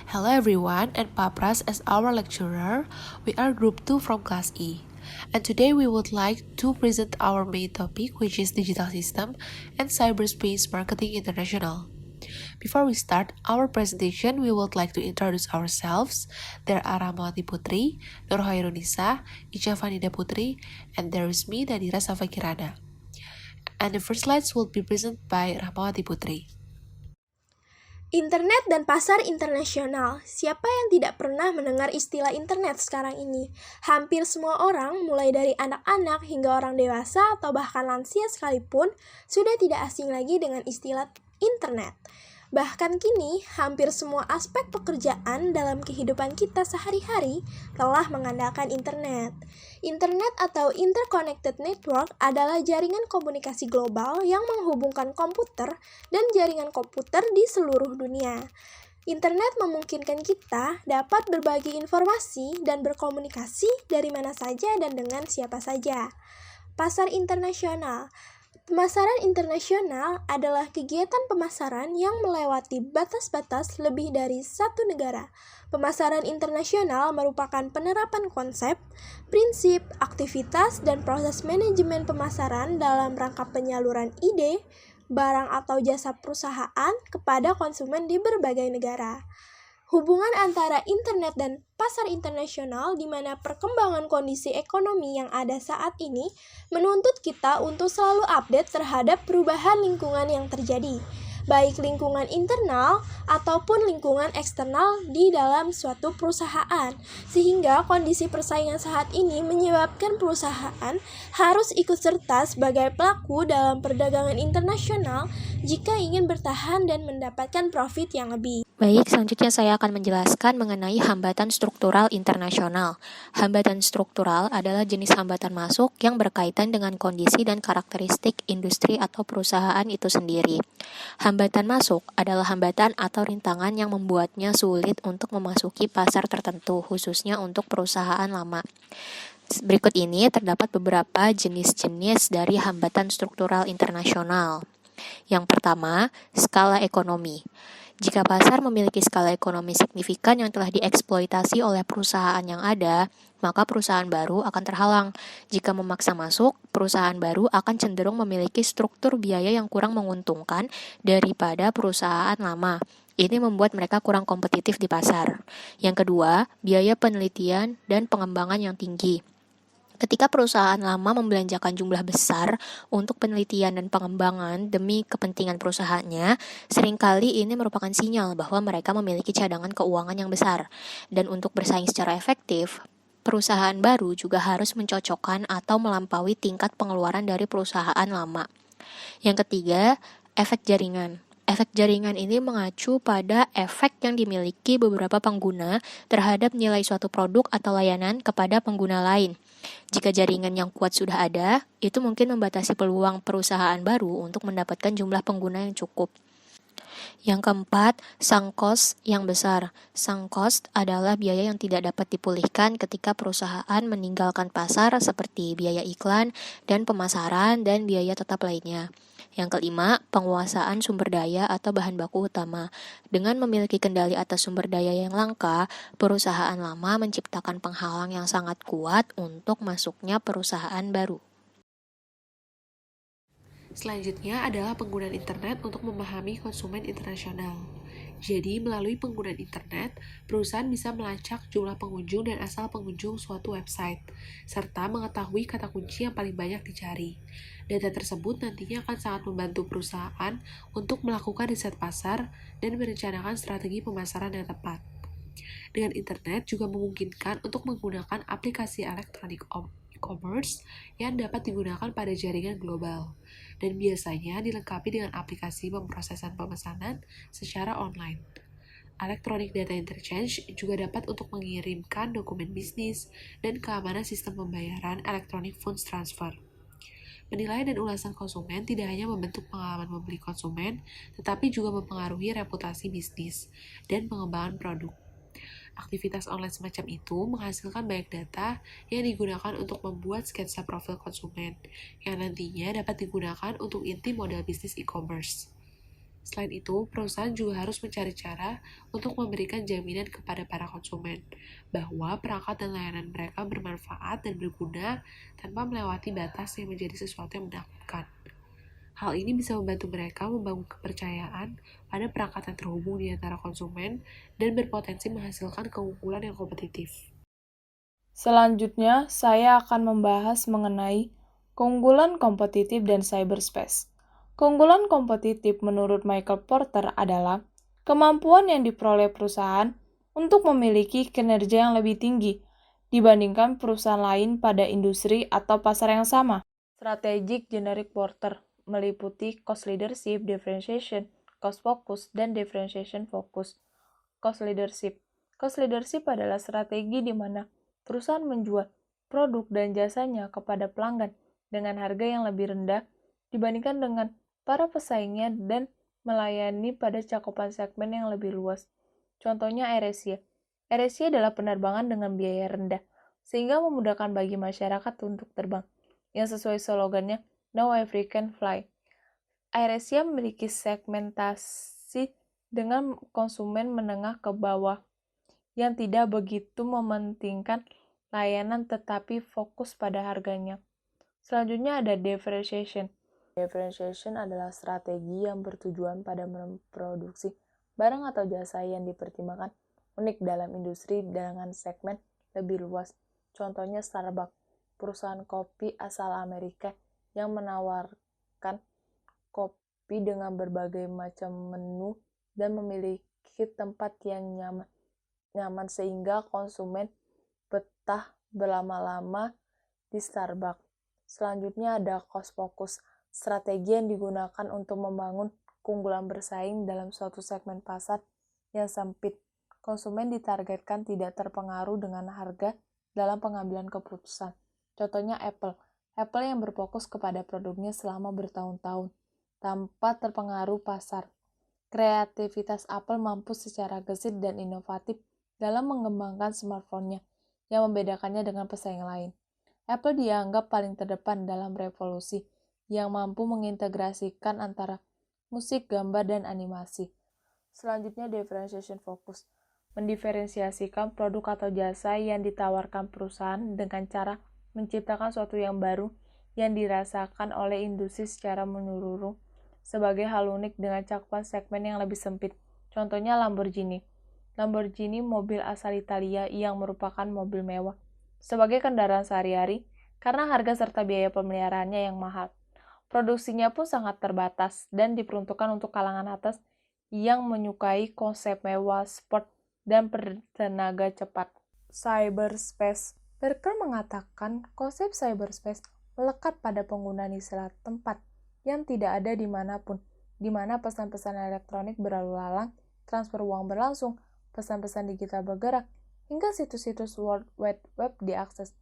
Hello everyone, and Papras as our lecturer. We are Group 2 from Class E. And today we would like to present our main topic, which is Digital System and Cyberspace Marketing International. Before we start our presentation, we would like to introduce ourselves. There are Rahmawati Putri, Nur Hairunisa, Ica Vanida Putri, and there is me, Nadira Safakirana. And the first slides will be presented by Rahmawati Putri. Internet dan pasar internasional. Siapa yang tidak pernah mendengar istilah internet sekarang ini? Hampir semua orang, mulai dari anak-anak hingga orang dewasa atau bahkan lansia sekalipun, sudah tidak asing lagi dengan istilah internet. Bahkan kini, hampir semua aspek pekerjaan dalam kehidupan kita sehari-hari telah mengandalkan internet. Internet atau Interconnected Network adalah jaringan komunikasi global yang menghubungkan komputer dan jaringan komputer di seluruh dunia. Internet memungkinkan kita dapat berbagi informasi dan berkomunikasi dari mana saja dan dengan siapa saja. Pasar internasional. Pemasaran internasional adalah kegiatan pemasaran yang melewati batas-batas lebih dari satu negara. Pemasaran internasional merupakan penerapan konsep, prinsip, aktivitas, dan proses manajemen pemasaran dalam rangka penyaluran ide, barang atau jasa perusahaan kepada konsumen di berbagai negara. Hubungan antara internet dan pasar internasional di mana perkembangan kondisi ekonomi yang ada saat ini menuntut kita untuk selalu update terhadap perubahan lingkungan yang terjadi, baik lingkungan internal ataupun lingkungan eksternal di dalam suatu perusahaan. Sehingga kondisi persaingan saat ini menyebabkan perusahaan harus ikut serta sebagai pelaku dalam perdagangan internasional jika ingin bertahan dan mendapatkan profit yang lebih. Baik, selanjutnya saya akan menjelaskan mengenai hambatan struktural internasional. Hambatan struktural adalah jenis hambatan masuk yang berkaitan dengan kondisi dan karakteristik industri atau perusahaan itu sendiri. Hambatan masuk adalah hambatan atau rintangan yang membuatnya sulit untuk memasuki pasar tertentu, khususnya untuk perusahaan lama. Berikut ini terdapat beberapa jenis-jenis dari hambatan struktural internasional. Yang pertama, skala ekonomi. Jika pasar memiliki skala ekonomi signifikan yang telah dieksploitasi oleh perusahaan yang ada, maka perusahaan baru akan terhalang. Jika memaksa masuk, perusahaan baru akan cenderung memiliki struktur biaya yang kurang menguntungkan daripada perusahaan lama. Ini membuat mereka kurang kompetitif di pasar. Yang kedua, biaya penelitian dan pengembangan yang tinggi. Ketika perusahaan lama membelanjakan jumlah besar untuk penelitian dan pengembangan demi kepentingan perusahaannya, seringkali ini merupakan sinyal bahwa mereka memiliki cadangan keuangan yang besar. Dan untuk bersaing secara efektif, perusahaan baru juga harus mencocokkan atau melampaui tingkat pengeluaran dari perusahaan lama. Yang ketiga, efek jaringan. Efek jaringan ini mengacu pada efek yang dimiliki beberapa pengguna terhadap nilai suatu produk atau layanan kepada pengguna lain. Jika jaringan yang kuat sudah ada, itu mungkin membatasi peluang perusahaan baru untuk mendapatkan jumlah pengguna yang cukup. Yang keempat, sunk cost yang besar. Sunk cost adalah biaya yang tidak dapat dipulihkan ketika perusahaan meninggalkan pasar seperti biaya iklan dan pemasaran dan biaya tetap lainnya. Yang kelima, penguasaan sumber daya atau bahan baku utama. Dengan memiliki kendali atas sumber daya yang langka, perusahaan lama menciptakan penghalang yang sangat kuat untuk masuknya perusahaan baru. Selanjutnya adalah penggunaan internet untuk memahami konsumen internasional. Jadi, melalui penggunaan internet, perusahaan bisa melacak jumlah pengunjung dan asal pengunjung suatu website, serta mengetahui kata kunci yang paling banyak dicari. Data tersebut nantinya akan sangat membantu perusahaan untuk melakukan riset pasar dan merencanakan strategi pemasaran yang tepat. Dengan internet juga memungkinkan untuk menggunakan aplikasi elektronik e-commerce yang dapat digunakan pada jaringan global, dan biasanya dilengkapi dengan aplikasi pemrosesan pemesanan secara online. Electronic Data Interchange juga dapat untuk mengirimkan dokumen bisnis dan keamanan sistem pembayaran Electronic Funds Transfer. Penilaian dan ulasan konsumen tidak hanya membentuk pengalaman membeli konsumen, tetapi juga mempengaruhi reputasi bisnis dan pengembangan produk. Aktivitas online semacam itu menghasilkan banyak data yang digunakan untuk membuat sketsa profil konsumen, yang nantinya dapat digunakan untuk inti model bisnis e-commerce. Selain itu, perusahaan juga harus mencari cara untuk memberikan jaminan kepada para konsumen bahwa perangkat dan layanan mereka bermanfaat dan berguna tanpa melewati batas yang menjadi sesuatu yang menakutkan. Hal ini bisa membantu mereka membangun kepercayaan pada perangkat yang terhubung di antara konsumen dan berpotensi menghasilkan keunggulan yang kompetitif. Selanjutnya, saya akan membahas mengenai keunggulan kompetitif dan cyberspace. Keunggulan kompetitif menurut Michael Porter adalah kemampuan yang diperoleh perusahaan untuk memiliki kinerja yang lebih tinggi dibandingkan perusahaan lain pada industri atau pasar yang sama. Strategic Generic Porter meliputi cost leadership, differentiation, cost focus, dan differentiation focus. Cost leadership. Cost leadership adalah strategi di mana perusahaan menjual produk dan jasanya kepada pelanggan dengan harga yang lebih rendah dibandingkan dengan para pesaingnya dan melayani pada cakupan segmen yang lebih luas. Contohnya AirAsia. AirAsia adalah penerbangan dengan biaya rendah, sehingga memudahkan bagi masyarakat untuk terbang. Yang sesuai slogannya, Now Every Can Fly. AirAsia memiliki segmentasi dengan konsumen menengah ke bawah yang tidak begitu mementingkan layanan tetapi fokus pada harganya. Selanjutnya ada differentiation. Differentiation adalah strategi yang bertujuan pada memproduksi barang atau jasa yang dipertimbangkan unik dalam industri dengan segmen lebih luas. Contohnya Starbucks, perusahaan kopi asal Amerika yang menawarkan kopi dengan berbagai macam menu dan memiliki tempat yang nyaman sehingga konsumen betah berlama-lama di Starbucks. Selanjutnya ada cost focus, strategi yang digunakan untuk membangun keunggulan bersaing dalam suatu segmen pasar yang sempit. Konsumen ditargetkan tidak terpengaruh dengan harga dalam pengambilan keputusan. Contohnya Apple. Apple yang berfokus kepada produknya selama bertahun-tahun, tanpa terpengaruh pasar. Kreativitas Apple mampu secara gesit dan inovatif dalam mengembangkan smartphone-nya, yang membedakannya dengan pesaing lain. Apple dianggap paling terdepan dalam revolusi yang mampu mengintegrasikan antara musik, gambar, dan animasi. Selanjutnya, differentiation focus. Mendiferensiasikan produk atau jasa yang ditawarkan perusahaan dengan cara menciptakan sesuatu yang baru yang dirasakan oleh industri secara menyeluruh sebagai hal unik dengan cakupan segmen yang lebih sempit. Contohnya Lamborghini. Lamborghini mobil asal Italia yang merupakan mobil mewah sebagai kendaraan sehari-hari karena harga serta biaya pemeliharaannya yang mahal. Produksinya pun sangat terbatas dan diperuntukkan untuk kalangan atas yang menyukai konsep mewah, sport, dan bertenaga cepat. Cyberspace. Berker mengatakan konsep cyberspace melekat pada penggunaan istilah tempat yang tidak ada dimanapun, di mana pesan-pesan elektronik berlalu lalang, transfer uang berlangsung, pesan-pesan digital bergerak, hingga situs-situs World Wide Web diakses.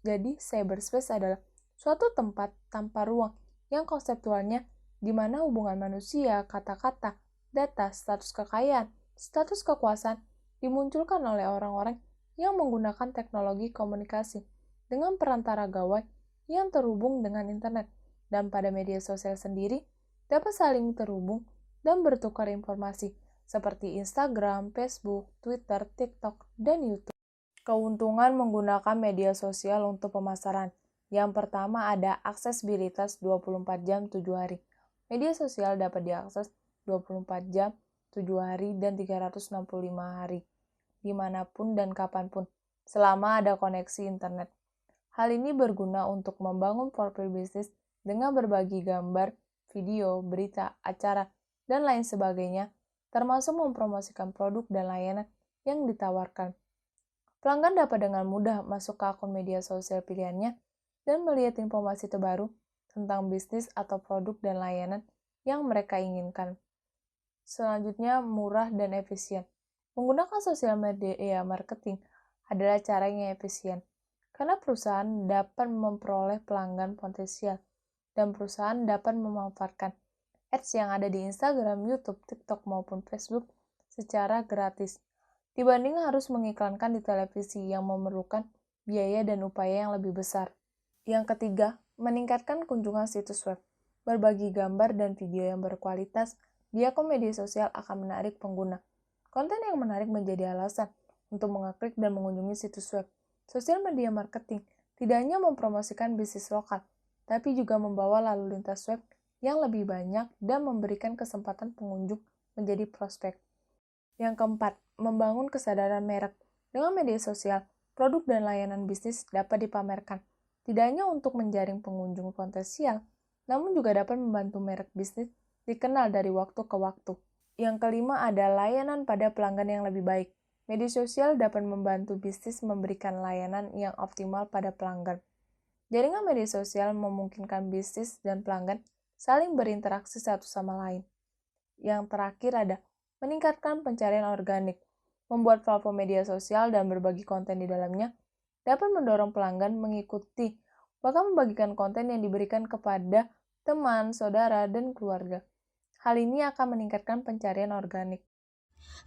Jadi, cyberspace adalah suatu tempat tanpa ruang yang konseptualnya di mana hubungan manusia, kata-kata, data, status kekayaan, status kekuasaan dimunculkan oleh orang-orang yang menggunakan teknologi komunikasi dengan perantara gawai yang terhubung dengan internet, dan pada media sosial sendiri dapat saling terhubung dan bertukar informasi seperti Instagram, Facebook, Twitter, TikTok, dan YouTube. Keuntungan menggunakan media sosial untuk pemasaran. Yang pertama ada aksesibilitas 24 jam 7 hari. Media sosial dapat diakses 24 jam 7 hari dan 365 hari, dimanapun dan kapanpun, selama ada koneksi internet. Hal ini berguna untuk membangun profil bisnis dengan berbagi gambar, video, berita, acara, dan lain sebagainya, termasuk mempromosikan produk dan layanan yang ditawarkan. Pelanggan dapat dengan mudah masuk ke akun media sosial pilihannya dan melihat informasi terbaru tentang bisnis atau produk dan layanan yang mereka inginkan. Selanjutnya, murah dan efisien. Menggunakan sosial media marketing adalah cara yang efisien, karena perusahaan dapat memperoleh pelanggan potensial, dan perusahaan dapat memanfaatkan ads yang ada di Instagram, YouTube, TikTok, maupun Facebook secara gratis, dibanding harus mengiklankan di televisi yang memerlukan biaya dan upaya yang lebih besar. Yang ketiga, meningkatkan kunjungan situs web. Berbagi gambar dan video yang berkualitas di akun media sosial akan menarik pengguna. Konten yang menarik menjadi alasan untuk mengeklik dan mengunjungi situs web. Sosial media marketing tidak hanya mempromosikan bisnis lokal, tapi juga membawa lalu lintas web yang lebih banyak dan memberikan kesempatan pengunjung menjadi prospek. Yang keempat, membangun kesadaran merek. Dengan media sosial, produk dan layanan bisnis dapat dipamerkan, tidak hanya untuk menjaring pengunjung potensial, namun juga dapat membantu merek bisnis dikenal dari waktu ke waktu. Yang kelima ada layanan pada pelanggan yang lebih baik. Media sosial dapat membantu bisnis memberikan layanan yang optimal pada pelanggan. Jaringan media sosial memungkinkan bisnis dan pelanggan saling berinteraksi satu sama lain. Yang terakhir ada meningkatkan pencarian organik. Membuat platform media sosial dan berbagi konten di dalamnya dapat mendorong pelanggan mengikuti, bahkan membagikan konten yang diberikan kepada teman, saudara, dan keluarga. Hal ini akan meningkatkan pencarian organik.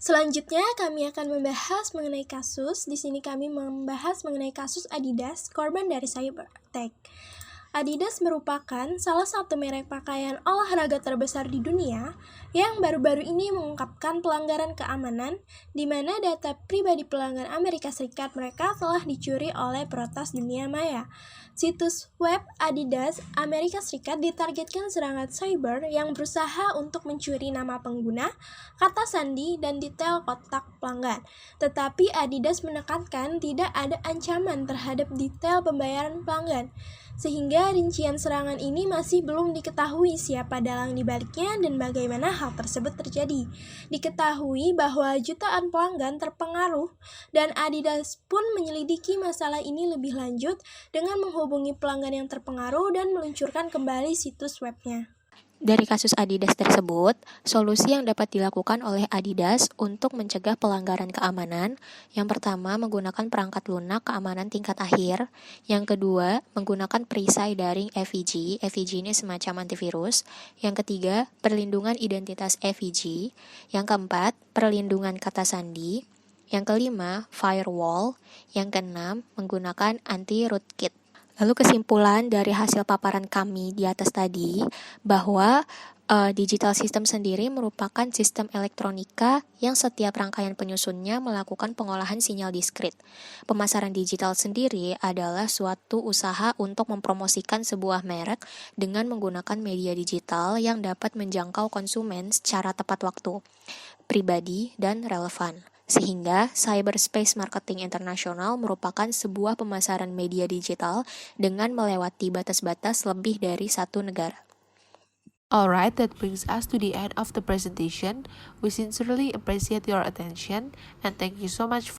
Selanjutnya, kami akan membahas mengenai kasus. Di sini kami membahas mengenai kasus Adidas, korban dari cyber attack. Adidas merupakan salah satu merek pakaian olahraga terbesar di dunia yang baru-baru ini mengungkapkan pelanggaran keamanan di mana data pribadi pelanggan Amerika Serikat mereka telah dicuri oleh peretas dunia maya. Situs web Adidas Amerika Serikat ditargetkan serangan cyber yang berusaha untuk mencuri nama pengguna, kata sandi, dan detail kotak pelanggan. Tetapi Adidas menekankan tidak ada ancaman terhadap detail pembayaran pelanggan, sehingga rincian serangan ini masih belum diketahui siapa dalang di baliknya dan bagaimana hal tersebut terjadi. Diketahui bahwa jutaan pelanggan terpengaruh dan Adidas pun menyelidiki masalah ini lebih lanjut dengan menghubungi pelanggan yang terpengaruh dan meluncurkan kembali situs webnya. Dari kasus Adidas tersebut, solusi yang dapat dilakukan oleh Adidas untuk mencegah pelanggaran keamanan, yang pertama menggunakan perangkat lunak keamanan tingkat akhir, yang kedua menggunakan perisai daring FEG, FEG ini semacam antivirus, yang ketiga perlindungan identitas FEG, yang keempat perlindungan kata sandi, yang kelima firewall, yang keenam menggunakan anti-rootkit. Lalu kesimpulan dari hasil paparan kami di atas tadi, bahwa digital system sendiri merupakan sistem elektronika yang setiap rangkaian penyusunnya melakukan pengolahan sinyal diskrit. Pemasaran digital sendiri adalah suatu usaha untuk mempromosikan sebuah merek dengan menggunakan media digital yang dapat menjangkau konsumen secara tepat waktu, pribadi, dan relevan. Sehingga cyberspace marketing internasional merupakan sebuah pemasaran media digital dengan melewati batas-batas lebih dari satu negara. Alright, that brings us to the end of the presentation. We sincerely appreciate your attention and thank you so much